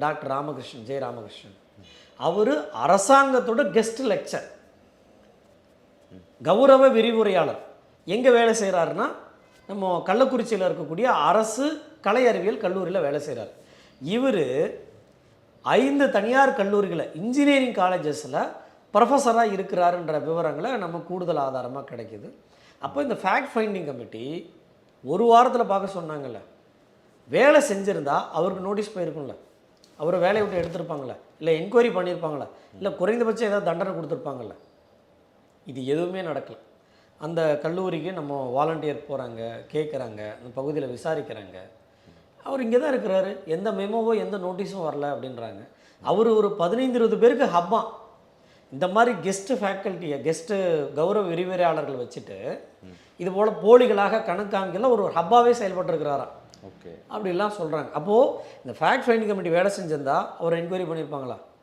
Doctor Ramakrishnan, ஜெய ராமகிருஷ்ணன். அவர் அரசாங்கத்தோட guest lecture, கௌரவ விரிவுரையாளர். எங்கே வேலை செய்கிறாருன்னா, நம்ம கள்ளக்குறிச்சியில் இருக்கக்கூடிய அரசு கலை அறிவியல் கல்லூரியில் வேலை செய்கிறார். இவர் 5 தனியார் கல்லூரிகளை இன்ஜினியரிங் காலேஜஸில் ப்ரொஃபஸராக இருக்கிறாருன்ற விவரங்களை நம்ம கூடுதல் ஆதாரமாக கிடைக்கிது. அப்போ இந்த ஃபேக்ட் ஃபைண்டிங் கமிட்டி ஒரு வாரத்தில் பார்க்க சொன்னாங்கல்ல, வேலை செஞ்சுருந்தா அவருக்கு நோட்டீஸ் போயிருக்கும்ல, அவரை வேலையை விட்டு எடுத்திருப்பாங்களே, இல்லை என்கொயரி பண்ணியிருப்பாங்களே, இல்லை குறைந்தபட்சம் ஏதாவது தண்டனை கொடுத்துருப்பாங்கல்ல. இது எதுவுமே நடக்கலை. அந்த கல்லூரிக்கு நம்ம வாலண்டியர் போகிறாங்க, கேட்குறாங்க, அந்த பகுதியில் விசாரிக்கிறாங்க. அவர் இங்கே தான் இருக்கிறாரு, எந்த மெமோவோ எந்த நோட்டீஸும் வரல அப்படின்றாங்க. அவர் ஒரு 15-20 பேருக்கு ஹப்பா இந்த மாதிரி கெஸ்ட்டு ஃபேக்கல்ட்டியை, கெஸ்ட்டு கௌரவ விரிவுரையாளர்கள் வச்சுட்டு இது போல் போலிகளாக கணக்காங்கில ஒரு ஹப்பாவே செயல்பட்டுருக்கிறாராம். ஓகே, அப்படிலாம் சொல்கிறாங்க. அப்போது இந்த ஃபேக்ட் ஃபைண்டிங் கமிட்டி வேலை செஞ்சிருந்தா அவர் என்கொயரி பண்ணியிருப்பாங்களா?